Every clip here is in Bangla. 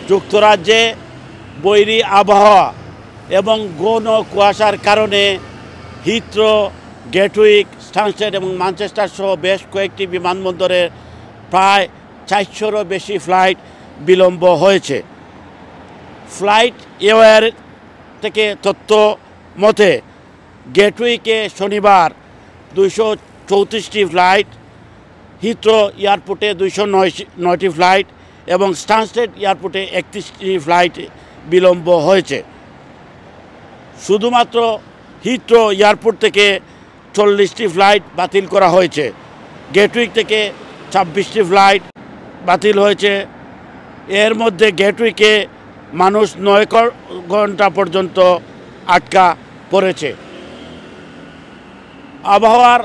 যুক্তরাজ্যে বৈরী আবহাওয়া এবং ঘন কুয়াশার কারণে হিথ্রো, গ্যাটউইক, স্টানস্টেড এবং ম্যানচেস্টার সহ বেশ কয়েকটি বিমানবন্দরে প্রায় 400-রও বেশি ফ্লাইট বিলম্ব হয়েছে। ফ্লাইট এওয়ার থেকে তথ্য মতে গ্যাটউইকে শনিবার 234টি ফ্লাইট, হিথ্রো এয়ারপোর্টে 209টি ফ্লাইট এবং স্টানস্টেড এয়ারপোর্টে 31টি ফ্লাইট বিলম্ব হয়েছে। শুধুমাত্র হিথ্রো এয়ারপোর্ট থেকে 40টি ফ্লাইট বাতিল করা হয়েছে। গ্যাটউইক থেকে 26টি ফ্লাইট বাতিল হয়েছে। এর মধ্যে গ্যাটউইকে মানুষ 9 ঘন্টা পর্যন্ত আটকা পড়েছে। আবহাওয়ার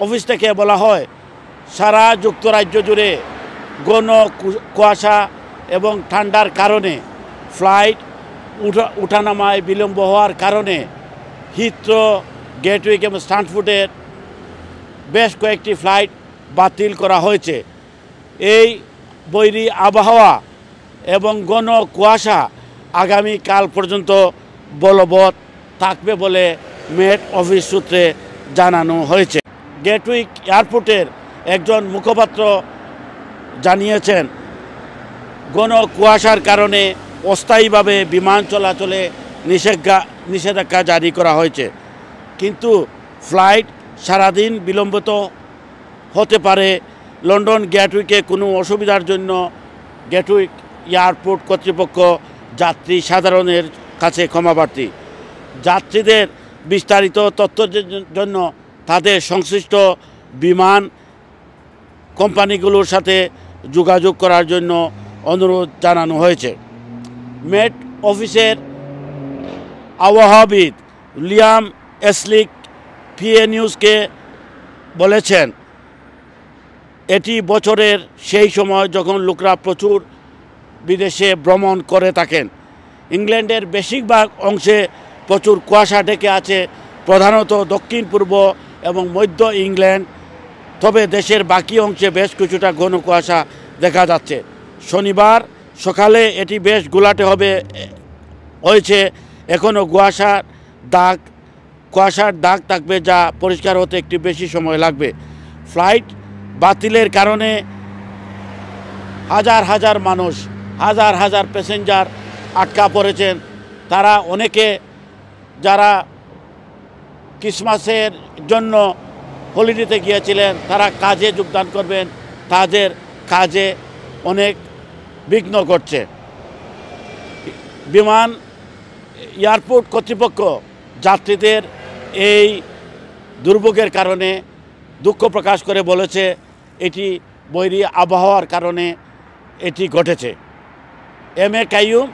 অফিস থেকে বলা হয়, সারা যুক্তরাজ্য জুড়ে ঘন কুয়াশা এবং ঠান্ডার কারণে ফ্লাইট উঠানামায় বিলম্ব হওয়ার কারণে হিথ্রো, গ্যাটউইক এবং স্টানফোর্ডের বেশ কয়েকটি ফ্লাইট বাতিল করা হয়েছে। এই বৈরী আবহাওয়া এবং ঘন কুয়াশা আগামীকাল পর্যন্ত বলবৎ থাকবে বলে মেট অফিস সূত্রে জানানো হয়েছে। গ্যাটউইক এয়ারপোর্টের একজন মুখপাত্র জানিয়েছেন, ঘন কুয়াশার কারণে অস্থায়ীভাবে বিমান চলাচলে নিষেধাজ্ঞা জারি করা হয়েছে, কিন্তু ফ্লাইট সারাদিন বিলম্বিত হতে পারে। লন্ডন গ্যাটউইকে কোনো অসুবিধার জন্য গ্যাটউইক এয়ারপোর্ট কর্তৃপক্ষ যাত্রী সাধারণের কাছে ক্ষমাপ্রার্থী। যাত্রীদের বিস্তারিত তথ্যের জন্য তাদের সংশ্লিষ্ট বিমান কোম্পানিগুলোর সাথে যোগাযোগ করার জন্য অনুরোধ জানানো হয়েছে। মেট অফিসের আবহাওয়াবিদ লিয়াম এসলিক পিএ নিউজকে বলেছেন, এটি বছরের সেই সময় যখন লোকরা প্রচুর বিদেশে ভ্রমণ করে থাকেন। ইংল্যান্ডের বেশিরভাগ অংশে প্রচুর কুয়াশা ঢেকে আছে, প্রধানত দক্ষিণ পূর্ব এবং মধ্য ইংল্যান্ড। তবে দেশের বাকি অংশে বেশ কিছুটা ঘন কুয়াশা দেখা যাচ্ছে। শনিবার সকালে এটি বেশ ঘোলাটে হয়েছে। এখনও কুয়াশার দাগ থাকবে, যা পরিষ্কার হতে একটু বেশি সময় লাগবে। ফ্লাইট বাতিলের কারণে হাজার হাজার মানুষ, হাজার হাজার প্যাসেঞ্জার আটকা পড়েছেন। তারা অনেকে যারা ক্রিসমাসের জন্য হলিডেতে গিয়েছিলেন, তারা কাজে যোগদান করবেন, তাদের কাজে অনেক বিঘ্ন ঘটছে। এয়ারপোর্ট কর্তৃপক্ষ যাত্রীদের এই দুর্ভোগের কারণে দুঃখ প্রকাশ করে বলেছে, এটি বৈরী আবহাওয়ার কারণে এটি ঘটেছে। M A Qayyum,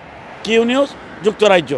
Q news, যুক্তরাজ্য।